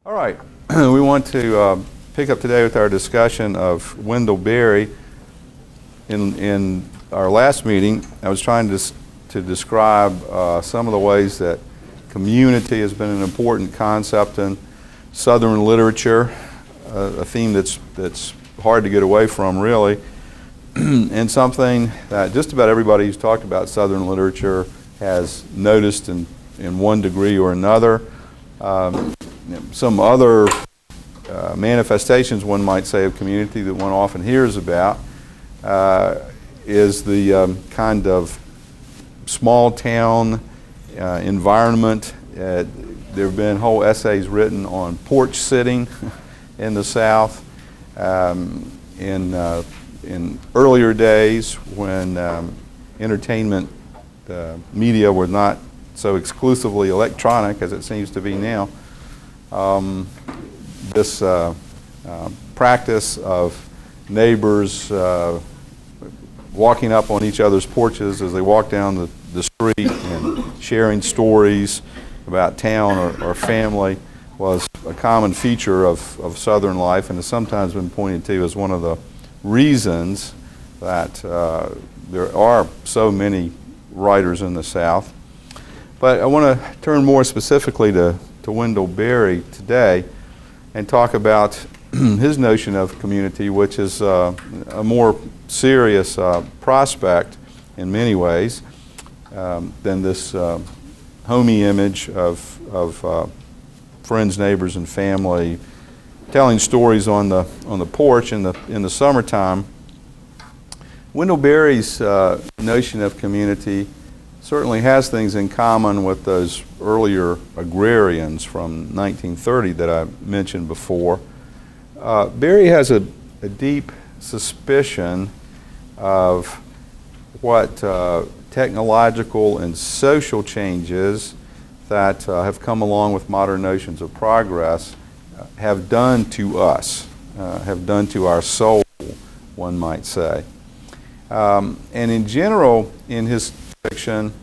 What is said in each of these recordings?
All right, we want to pick up today with our discussion of Wendell Berry. In our last meeting, I was trying to describe some of the ways that community has been an important concept in Southern literature, a theme that's hard to get away from, really, and something that just about everybody who's talked about Southern literature has noticed in one degree or another. Some other manifestations, one might say, of community that one often hears about is the kind of small town environment. There have been whole essays written on porch sitting in the South. In earlier days, when entertainment media were not so exclusively electronic as it seems to be now, this practice of neighbors walking up on each other's porches as they walk down the street and sharing stories about town or family was a common feature of Southern life, and has sometimes been pointed to as one of the reasons that there are so many writers in the South. But I want to turn more specifically to Wendell Berry today and talk about his notion of community, which is a more serious prospect in many ways than this homey image of friends, neighbors, and family telling stories on the porch in the summertime. Wendell Berry's notion of community certainly has things in common with those earlier agrarians from 1930 that I mentioned before. Berry has a deep suspicion of what technological and social changes that have come along with modern notions of progress have done to us, have done to our soul, one might say. And in general, in his fiction,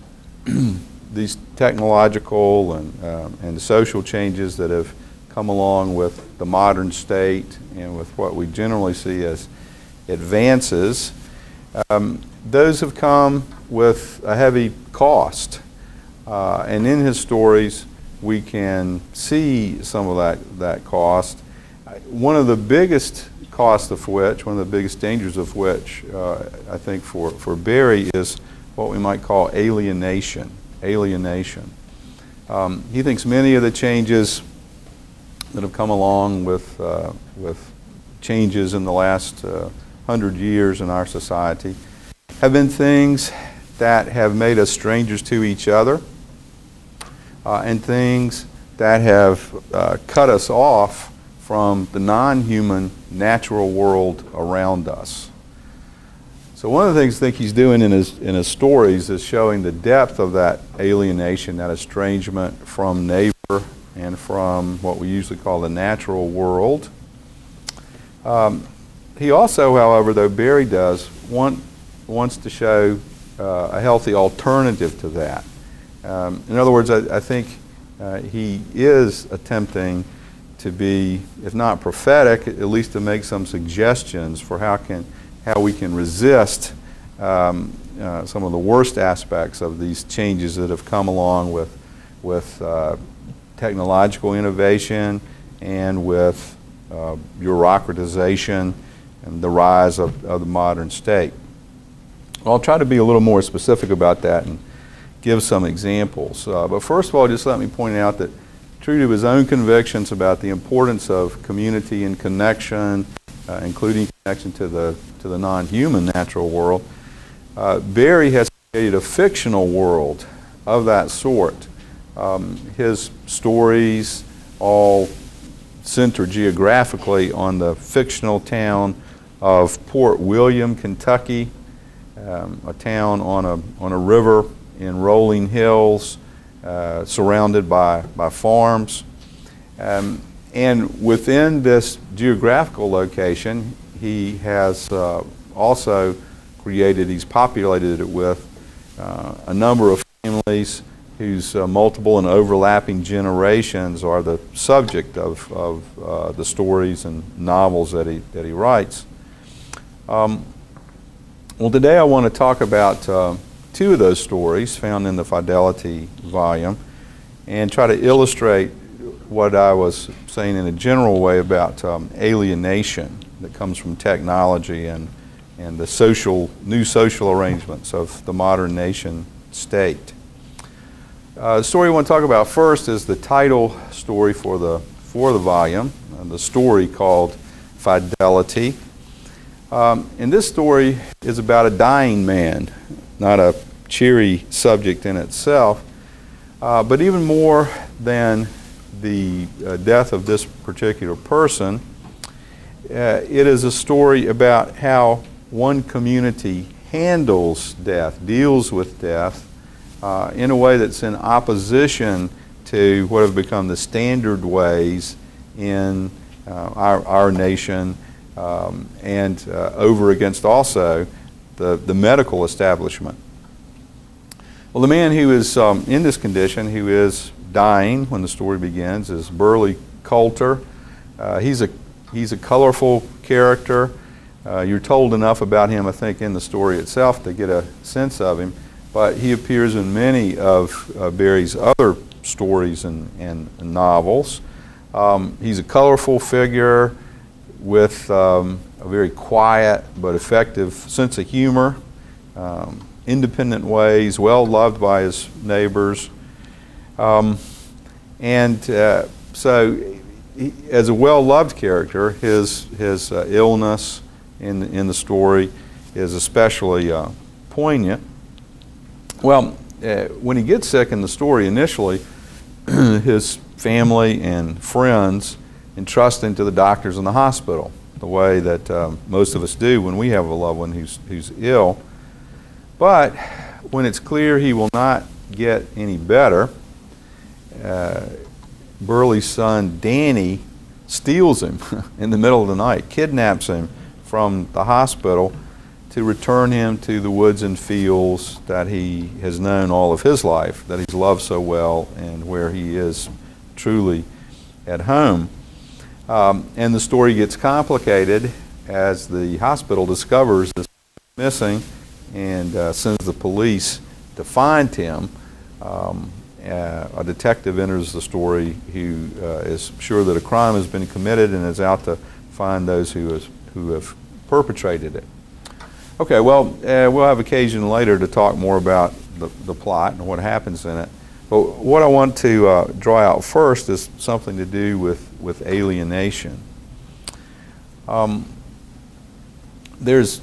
these technological and social changes that have come along with the modern state and with what we generally see as advances, those have come with a heavy cost. And in his stories, we can see some of that cost. One of the biggest costs of which, one of the biggest dangers of which, I think for Berry is what we might call alienation. Alienation. He thinks many of the changes that have come along with changes in the last 100 years in our society have been things that have made us strangers to each other, and things that have cut us off from the non-human natural world around us. So one of the things I think he's doing in his stories is showing the depth of that alienation, that estrangement from neighbor and from what we usually call the natural world. He also, however, though Berry does, wants to show a healthy alternative to that. In other words, I think he is attempting to be, if not prophetic, at least to make some suggestions for how we can resist some of the worst aspects of these changes that have come along with technological innovation and with bureaucratization and the rise of the modern state. Well, I'll try to be a little more specific about that and give some examples. But first of all, just let me point out that true to his own convictions about the importance of community and connection, including connection to the non-human natural world, Berry has created a fictional world of that sort. His stories all center geographically on the fictional town of Port William, Kentucky, a town on a river in rolling hills, surrounded by farms. And within this geographical location, he has also he's populated it with a number of families whose multiple and overlapping generations are the subject of the stories and novels that he writes. Well, today I want to talk about two of those stories found in the Fidelity volume and try to illustrate what I was saying in a general way about alienation that comes from technology and the new social arrangements of the modern nation state. The story I want to talk about first is the title story for the volume, the story called Fidelity. And this story is about a dying man, not a cheery subject in itself, but even more than the death of this particular person, it is a story about how one community handles death, deals with death, in a way that's in opposition to what have become the standard ways in our nation, and over against also the medical establishment. Well, the man who is in this condition, who is dying when the story begins, is Burley Coulter. He's a colorful character. You're told enough about him, I think, in the story itself to get a sense of him, but he appears in many of Barrie's other stories and novels. He's a colorful figure with a very quiet but effective sense of humor, independent ways, well loved by his neighbors. So as a well-loved character, his illness in the story is especially poignant. Well, when he gets sick in the story initially, his family and friends entrust him to the doctors in the hospital, the way that most of us do when we have a loved one who's ill. But when it's clear he will not get any better, Burley's son Danny steals him in the middle of the night, kidnaps him from the hospital to return him to the woods and fields that he has known all of his life, that he's loved so well, and where he is truly at home. And the story gets complicated as the hospital discovers this missing and sends the police to find him. A detective enters the story who is sure that a crime has been committed and is out to find those who have perpetrated it. Okay, well, we'll have occasion later to talk more about the plot and what happens in it. But what I want to draw out first is something to do with alienation. There's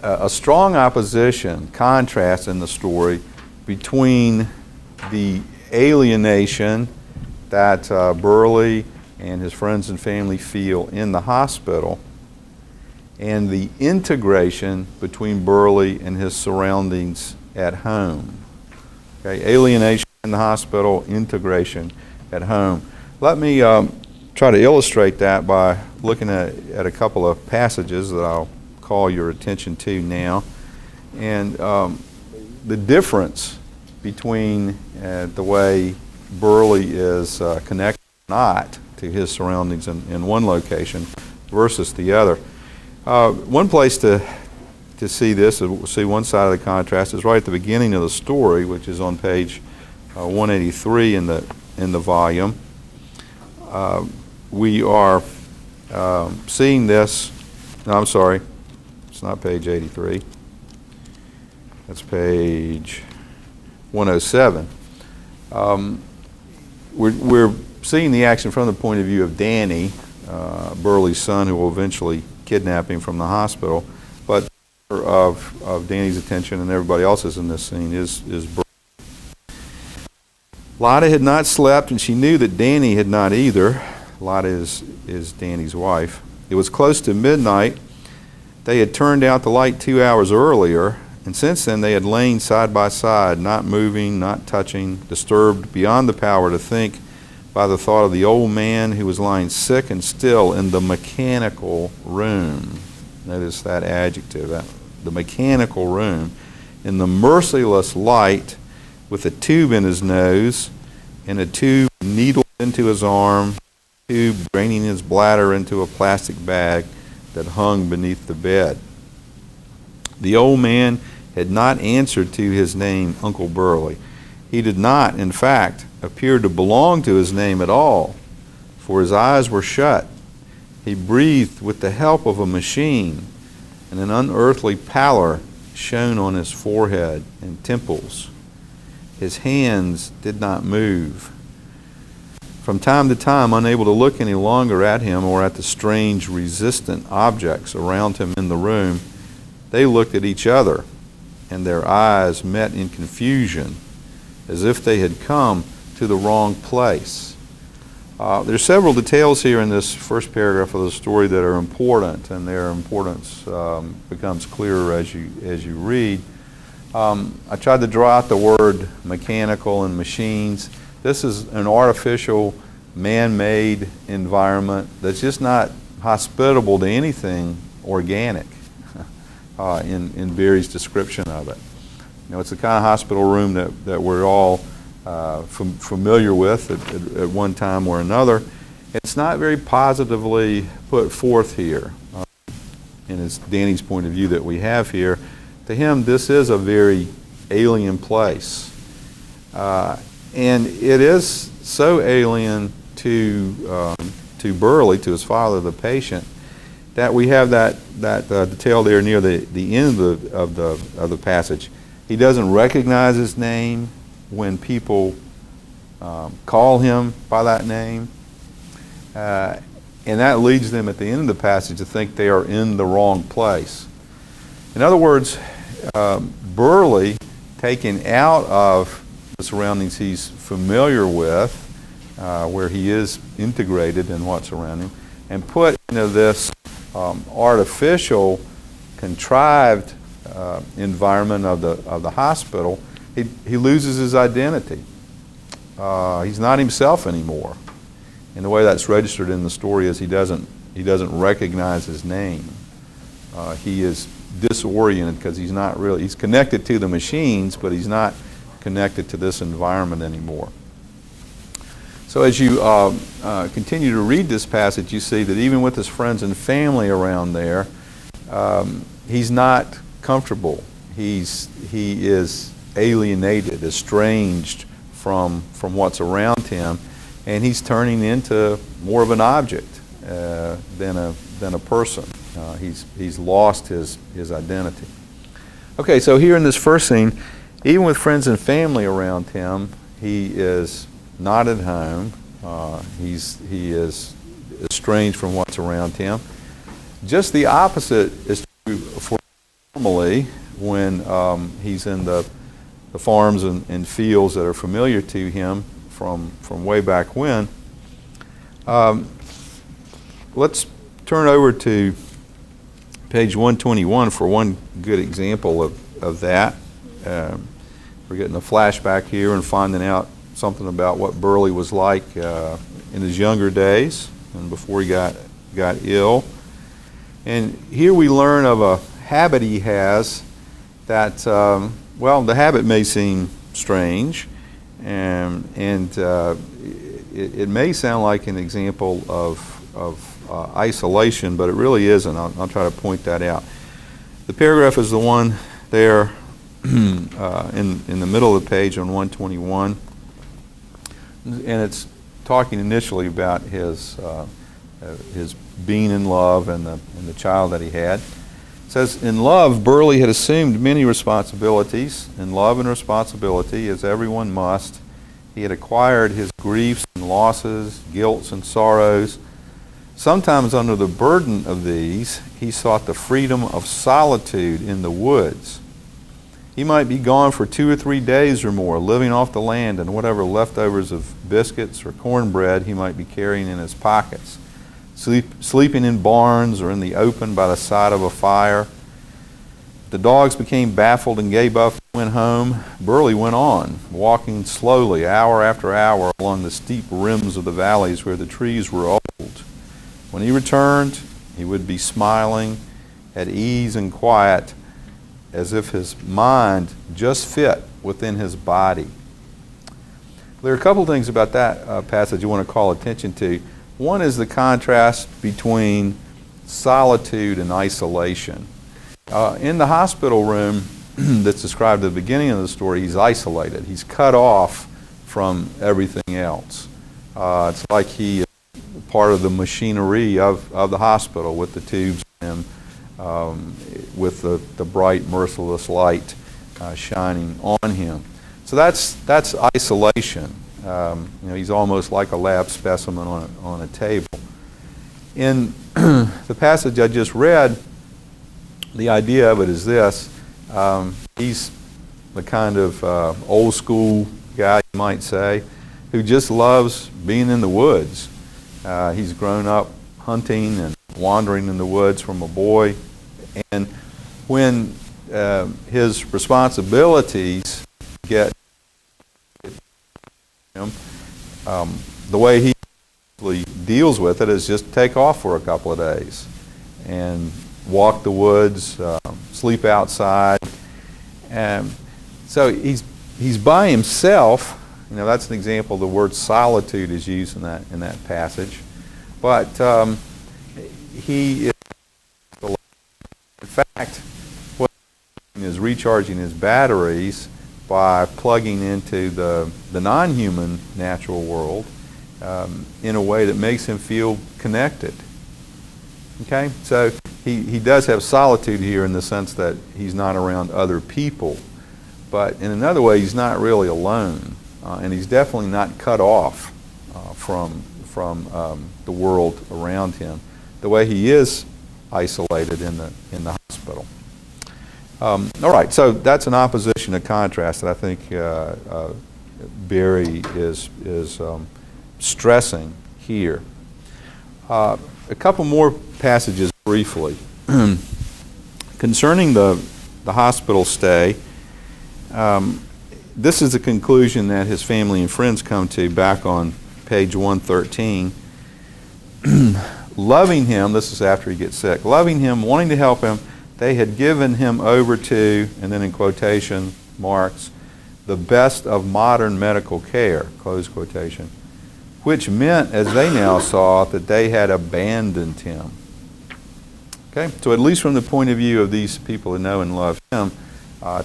a strong opposition, contrast in the story between the alienation that Burley and his friends and family feel in the hospital and the integration between Burley and his surroundings at home. Okay, alienation in the hospital, integration at home. Let me try to illustrate that by looking at a couple of passages that I'll call your attention to now. And the difference between the way Burley is connected or not to his surroundings in one location versus the other. One place to see this, see one side of the contrast, is right at the beginning of the story, which is on page 183 in the volume. We are seeing this. No, I'm sorry, it's not page 83. That's page 107. We're seeing the action from the point of view of Danny, Burley's son, who will eventually kidnap him from the hospital. But of Danny's attention and everybody else's in this scene is Burley. Lotta had not slept, and she knew that Danny had not either. Lotta is Danny's wife. It was close to midnight. They had turned out the light 2 hours earlier, and since then they had lain side by side, not moving, not touching, disturbed beyond the power to think by the thought of the old man who was lying sick and still in the mechanical room. Notice that adjective, the mechanical room, in the merciless light with a tube in his nose and a tube needled into his arm, a tube draining his bladder into a plastic bag that hung beneath the bed. The old man had not answered to his name, Uncle Burley. He did not, in fact, appear to belong to his name at all, for his eyes were shut. He breathed with the help of a machine, and an unearthly pallor shone on his forehead and temples. His hands did not move. From time to time, unable to look any longer at him or at the strange, resistant objects around him in the room, they looked at each other, and their eyes met in confusion, as if they had come to the wrong place. There's several details here in this first paragraph of the story that are important, and their importance becomes clearer as you read. I tried to draw out the word mechanical and machines. This is an artificial, man-made environment that's just not hospitable to anything organic in Barry's description of it. You know, it's the kind of hospital room that we're all familiar with at one time or another. It's not very positively put forth here. And it's Danny's point of view that we have here. To him, this is a very alien place. And it is so alien to Burley, to his father, the patient, that we have that detail there near the end of the passage. He doesn't recognize his name when people call him by that name. And that leads them at the end of the passage to think they are in the wrong place. In other words, Burley, taken out of the surroundings he's familiar with, where he is integrated in what's around him, and put into this artificial, contrived environment of the hospital, he loses his identity. He's not himself anymore. And the way that's registered in the story is he doesn't recognize his name. He is disoriented because he's connected to the machines, but he's not connected to this environment anymore. So as you continue to read this passage, you see that even with his friends and family around there, he's not comfortable. He is alienated, estranged from what's around him, and he's turning into more of an object than a person. He's lost his identity. Okay, so here in this first scene, even with friends and family around him, he is not at home. He is estranged from what's around him. Just the opposite is true for normally when he's in the farms and fields that are familiar to him from way back when. Let's turn over to page 121 for one good example of that. We're getting a flashback here and finding out something about what Burley was like in his younger days and before he got ill. And here we learn of a habit he has that, the habit may seem strange, and it may sound like an example of isolation, but it really isn't. I'll try to point that out. The paragraph is the one there in the middle of the page on 121, and it's talking initially about his being in love and the child that he had. It says, in love, Burley had assumed many responsibilities. In love and responsibility, as everyone must, he had acquired his griefs and losses, guilts and sorrows. Sometimes under the burden of these, he sought the freedom of solitude in the woods. He might be gone for 2 or 3 days or more, living off the land and whatever leftovers of biscuits or cornbread he might be carrying in his pockets. Sleeping in barns or in the open by the side of a fire. The dogs became baffled and gave up and went home. Burley went on, walking slowly, hour after hour, along the steep rims of the valleys where the trees were old. When he returned, he would be smiling, at ease and quiet, as if his mind just fit within his body. There are a couple things about that passage you want to call attention to. One is the contrast between solitude and isolation. In the hospital room that's described at the beginning of the story, he's isolated. He's cut off from everything else. It's like he is part of the machinery of the hospital with the tubes and with the bright, merciless light shining on him. So that's isolation. He's almost like a lab specimen on a table. In the passage I just read, the idea of it is this. He's the kind of old school guy, you might say, who just loves being in the woods. He's grown up hunting and wandering in the woods from a boy. And when his responsibilities get him, the way he deals with it is just take off for a couple of days and walk the woods, sleep outside. And so he's by himself. That's an example of the word solitude is used in that passage. But he is, in fact, what he's doing is recharging his batteries by plugging into the non-human natural world in a way that makes him feel connected. Okay? So he does have solitude here in the sense that he's not around other people. But in another way, he's not really alone. And he's definitely not cut off from the world around him the way he is isolated in the hospital. All right, so that's an opposition, a contrast that I think Barry is stressing here. A couple more passages briefly. Concerning the hospital stay, this is the conclusion that his family and friends come to back on page 113. Loving him, this is after he gets sick, loving him, wanting to help him, they had given him over to, and then in quotation marks, the best of modern medical care, close quotation, which meant, as they now saw, that they had abandoned him. Okay, so at least from the point of view of these people who know and love him,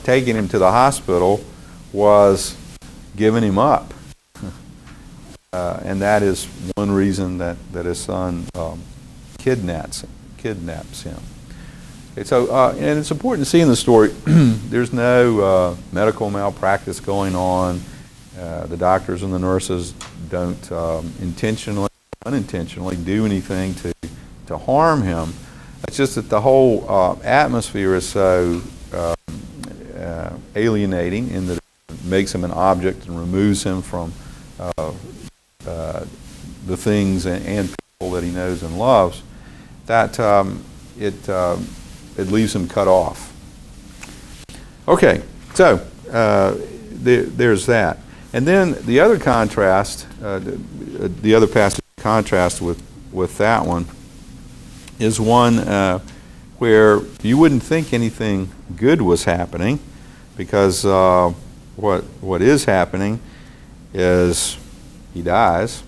taking him to the hospital was giving him up. And that is one reason that his son kidnaps him. Okay, so, and it's important to see in the story, there's no medical malpractice going on. The doctors and the nurses don't intentionally, unintentionally do anything to harm him. It's just that the whole atmosphere is so alienating in that it makes him an object and removes him from the things and people that he knows and loves, that it leaves him cut off. Okay, so there's that. And then the other contrast, the other passage contrast with that one is one where you wouldn't think anything good was happening, because what is happening is he dies.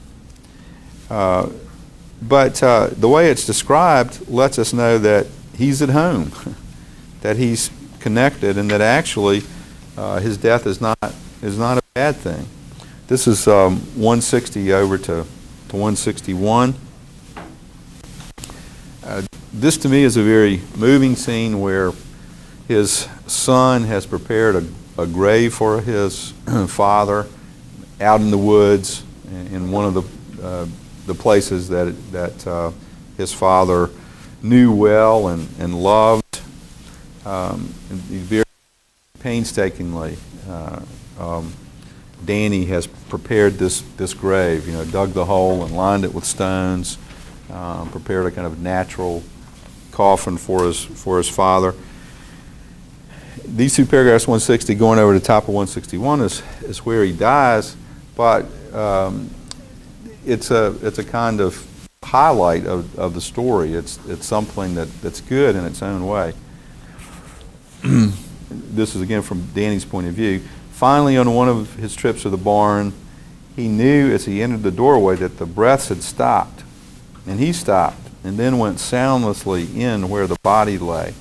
But the way it's described lets us know that he's at home, that he's connected, and that actually his death is not a bad thing. This is 160 over to 161. This to me is a very moving scene where his son has prepared a grave for his father out in the woods in one of the places that his father knew well and loved. Very painstakingly, Danny has prepared this grave. Dug the hole and lined it with stones. Prepared a kind of natural coffin for his father. These two paragraphs, 160 going over the top of 161, is where he dies, but it's a kind of highlight of the story. It's something that's good in its own way. This is again from Danny's point of view. Finally, on one of his trips to the barn, he knew as he entered the doorway that the breaths had stopped. And he stopped and then went soundlessly in where the body lay.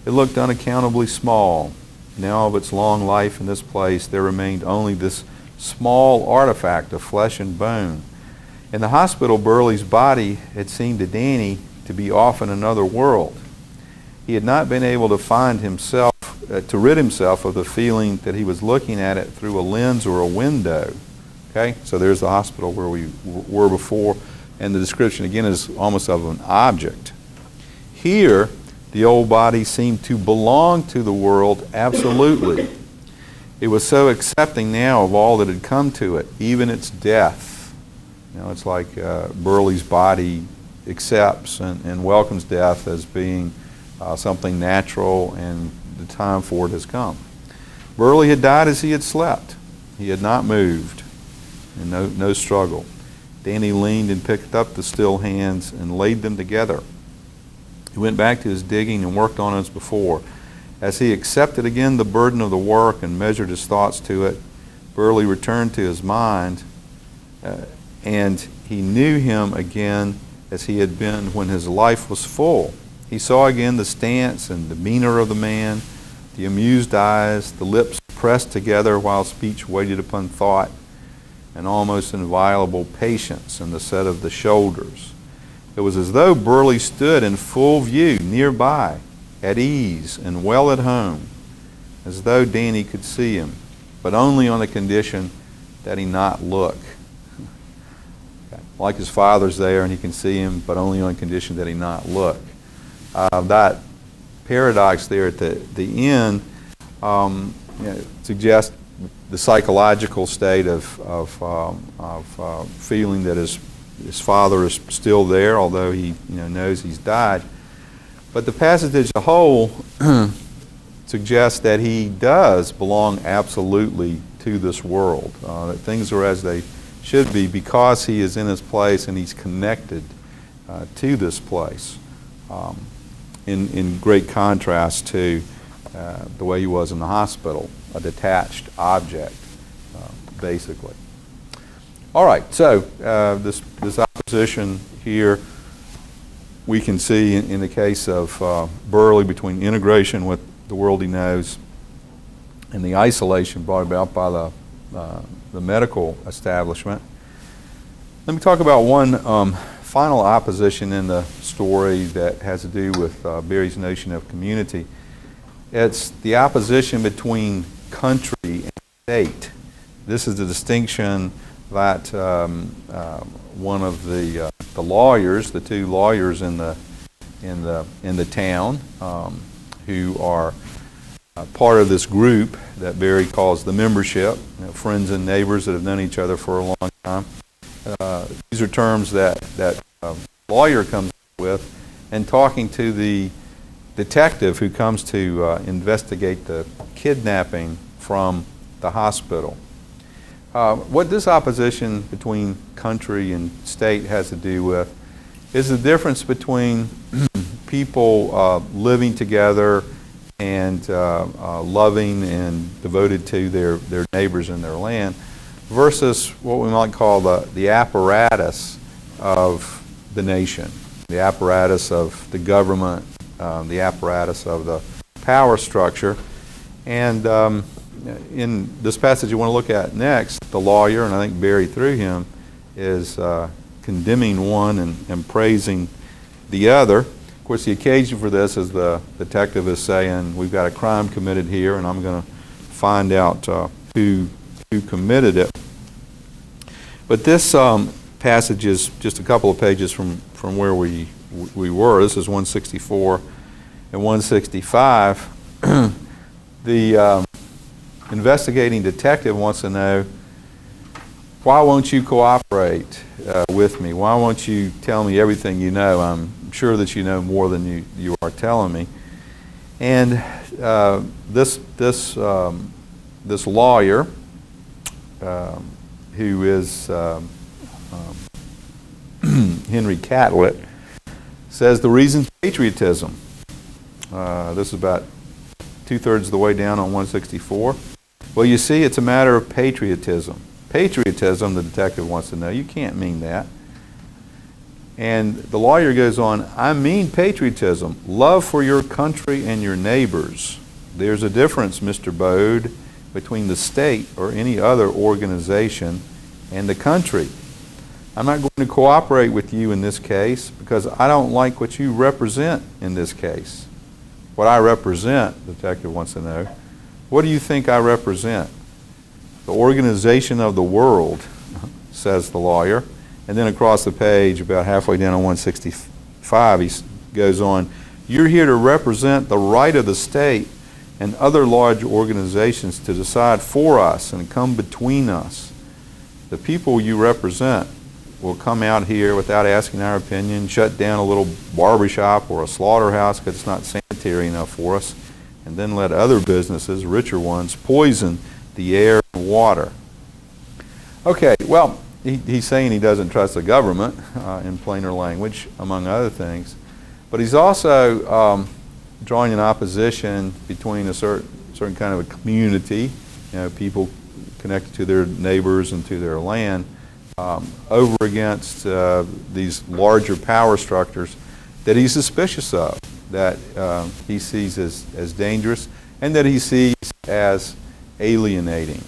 It looked unaccountably small. Now of its long life in this place, there remained only this small artifact of flesh and bone. In the hospital, Burley's body had seemed to Danny to be off in another world. He had not been able to find himself, to rid himself of the feeling that he was looking at it through a lens or a window. Okay, so there's the hospital where we were before, and the description again is almost of an object. Here, the old body seemed to belong to the world absolutely. It was so accepting now of all that had come to it, even its death. You know, it's like Burley's body accepts and welcomes death as being something natural, and the time for it has come. Burley had died as he had slept. He had not moved, and no struggle. Danny leaned and picked up the still hands and laid them together. He went back to his digging and worked on as before. As he accepted again the burden of the work and measured his thoughts to it, Burley returned to his mind, and he knew him again as he had been when his life was full. He saw again the stance and demeanor of the man, the amused eyes, the lips pressed together while speech waited upon thought, an almost inviolable patience in the set of the shoulders. It was as though Burley stood in full view nearby, at ease and well at home, as though Danny could see him, but only on the condition that he not look. Like his father's there and he can see him, but only on condition that he not look. That paradox there at the end suggests the psychological state of feeling that his father is still there, although he knows he's died. But the passage as a whole suggests that he does belong absolutely to this world, that things are as they should be because he is in his place and he's connected to this place, in great contrast to the way he was in the hospital, a detached object, basically. All right, so this opposition here we can see in the case of Burley between integration with the world he knows and the isolation brought about by the medical establishment. Let me talk about one final opposition in the story that has to do with Barry's notion of community. It's the opposition between country and state. This is the distinction that one of the lawyers, the two lawyers in the town, who are part of this group that Barry calls the membership, friends and neighbors that have known each other for a long time. These are terms that lawyer comes up with, and talking to the detective who comes to investigate the kidnapping from the hospital. What this opposition between country and state has to do with is the difference between people living together and loving and devoted to their neighbors and their land versus what we might call the apparatus of the nation, the apparatus of the government, the apparatus of the power structure. And in this passage you want to look at next, the lawyer, and I think Barry through him, is condemning one and praising the other. Of course, the occasion for this is the detective is saying, we've got a crime committed here, and I'm going to find out who committed it. But this passage is just a couple of pages from where we were. This is 164 and 165. The investigating detective wants to know, why won't you cooperate with me? Why won't you tell me everything you know? I'm sure that you know more than you are telling me. And this lawyer, who is Henry Catlett, says the reason's patriotism. This is about 2/3 of the way down on 164. Well, you see, it's a matter of patriotism. Patriotism, the detective wants to know. You can't mean that. And the lawyer goes on, I mean patriotism, love for your country and your neighbors. There's a difference, Mr. Bode, between the state or any other organization and the country. I'm not going to cooperate with you in this case because I don't like what you represent in this case. What I represent, the detective wants to know, what do you think I represent? The organization of the world, says the lawyer. And then across the page, about halfway down on 165, he goes on, you're here to represent the right of the state and other large organizations to decide for us and come between us. The people you represent will come out here without asking our opinion, shut down a little barbershop or a slaughterhouse because it's not sanitary enough for us, and then let other businesses, richer ones, poison the air and water. Okay, well, he's saying he doesn't trust the government in plainer language, among other things. But he's also drawing an opposition between a certain kind of a community, people connected to their neighbors and to their land, over against these larger power structures that he's suspicious of, that he sees as dangerous, and that he sees as alienating.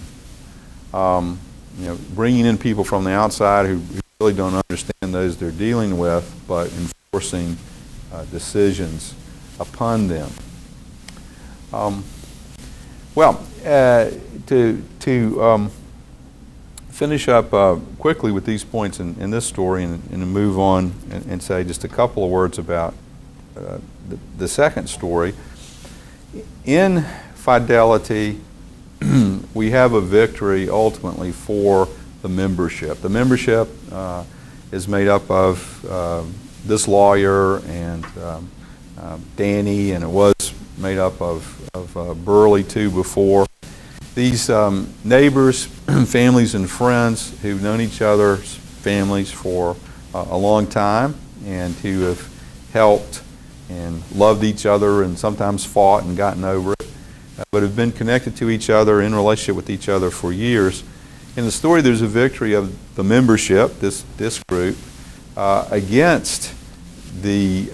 Bringing in people from the outside who really don't understand those they're dealing with, but enforcing decisions upon them. To finish up quickly with these points in this story and move on and say just a couple of words about the second story. In Fidelity, we have a victory ultimately for the membership. The membership is made up of this lawyer and Danny, and it was made up of Burley too before. These neighbors, families and friends who've known each other's families for a long time and who have helped and loved each other and sometimes fought and gotten over it, but have been connected to each other, in relationship with each other for years. In the story, there's a victory of the membership, this group, against the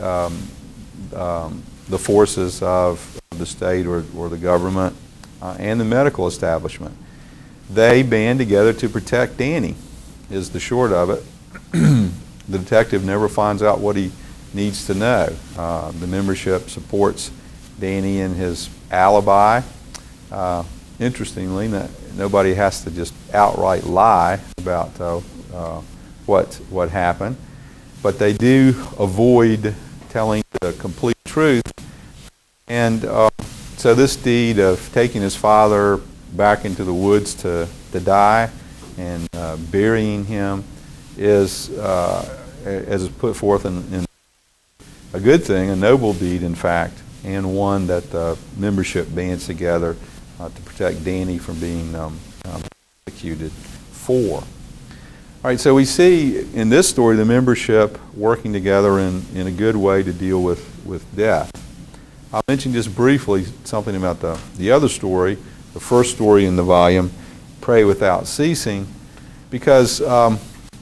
forces of the state or the government and the medical establishment. They band together to protect Danny, is the short of it. The detective never finds out what he needs to know. The membership supports Danny in his alibi. Interestingly, nobody has to just outright lie about what happened, but they do avoid telling the complete truth. And so this deed of taking his father back into the woods to die and burying him is, as is put forth in a good thing, a noble deed, in fact, and one that the membership bands together to protect Danny from being executed for. All right, so we see in this story the membership working together in a good way to deal with death. I'll mention just briefly something about the other story, the first story in the volume, Pray Without Ceasing, because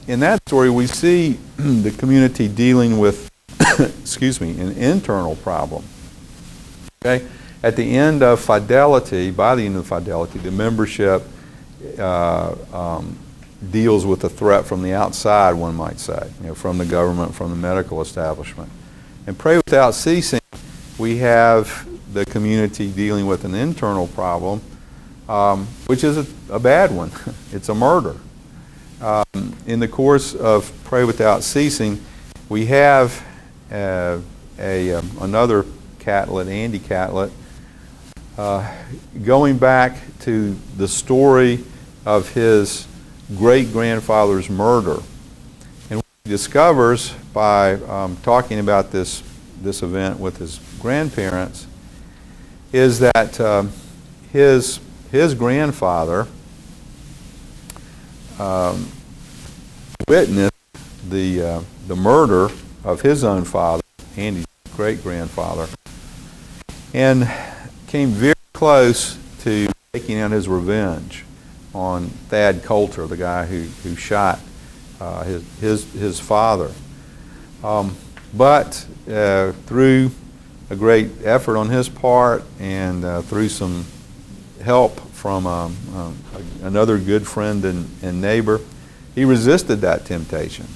in that story we see the community dealing with an internal problem. Okay? At the end of Fidelity, by the end of Fidelity, the membership deals with a threat from the outside, one might say, from the government, from the medical establishment. And Pray Without Ceasing, we have the community dealing with an internal problem, which is a bad one. It's a murder. In the course of Pray Without Ceasing, we have another Catlett, Andy Catlett, going back to the story of his great-grandfather's murder. And what he discovers by talking about this event with his grandparents is that his grandfather witnessed the murder of his own father, Andy's great-grandfather, and came very close to taking out his revenge on Thad Coulter, the guy who shot his father. But through a great effort on his part and through some help from another good friend and neighbor, he resisted that temptation.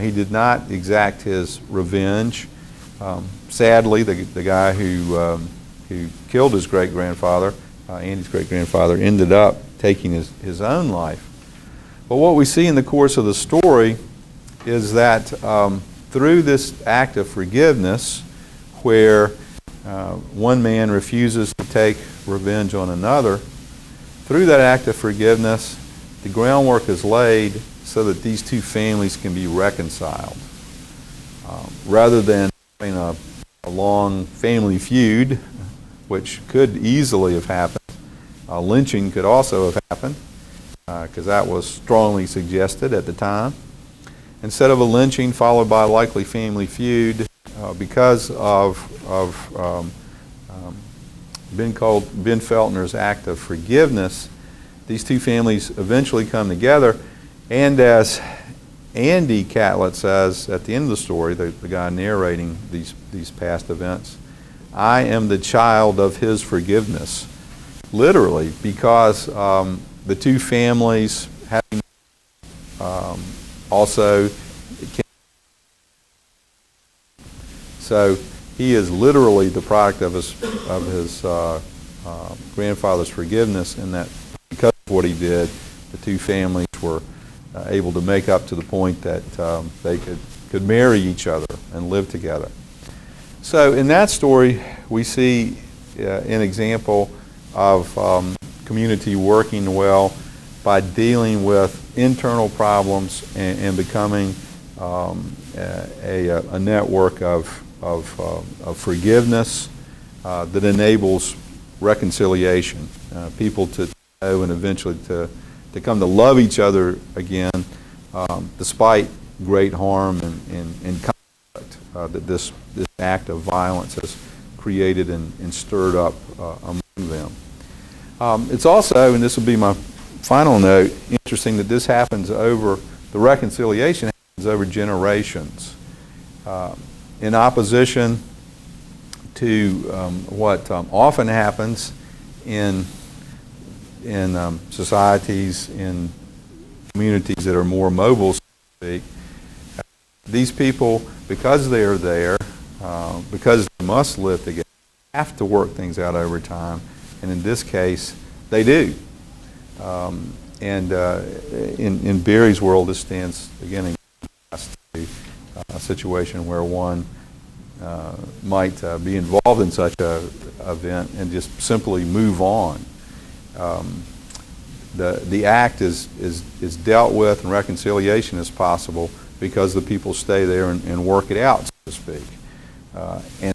He did not exact his revenge. Sadly, the guy who killed his great-grandfather, Andy's great-grandfather, ended up taking his own life. But what we see in the course of the story is that through this act of forgiveness, where one man refuses to take revenge on another, through that act of forgiveness, the groundwork is laid so that these two families can be reconciled. Rather than having a long family feud, which could easily have happened, lynching could also have happened, because that was strongly suggested at the time. Instead of a lynching followed by a likely family feud, because of Ben Feltner's act of forgiveness, these two families eventually come together. And as Andy Catlett says at the end of the story, the guy narrating these past events, I am the child of his forgiveness. Literally, because the two families having also so he is literally the product of his grandfather's forgiveness, in that because of what he did, the two families were able to make up to the point that they could marry each other and live together. So in that story, we see an example of community working well by dealing with internal problems and becoming a network of forgiveness that enables reconciliation, people to know and eventually to come to love each other again, despite great harm and conflict that this act of violence has created and stirred up among them. It's also, and this will be my final note, interesting that this happens over, the reconciliation happens over generations. In opposition to what often happens in societies, in communities that are more mobile, so to speak, these people, because they are there, because they must live together, have to work things out over time. And in this case, they do. And in Barry's world, this stands, again, in contrast to a situation where one might be involved in such an event and just simply move on. The act is dealt with, and reconciliation is possible because the people stay there and work it out, so to speak, and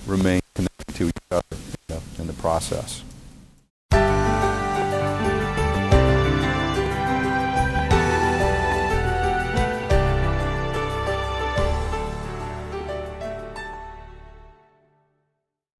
remain connected to each other in the process.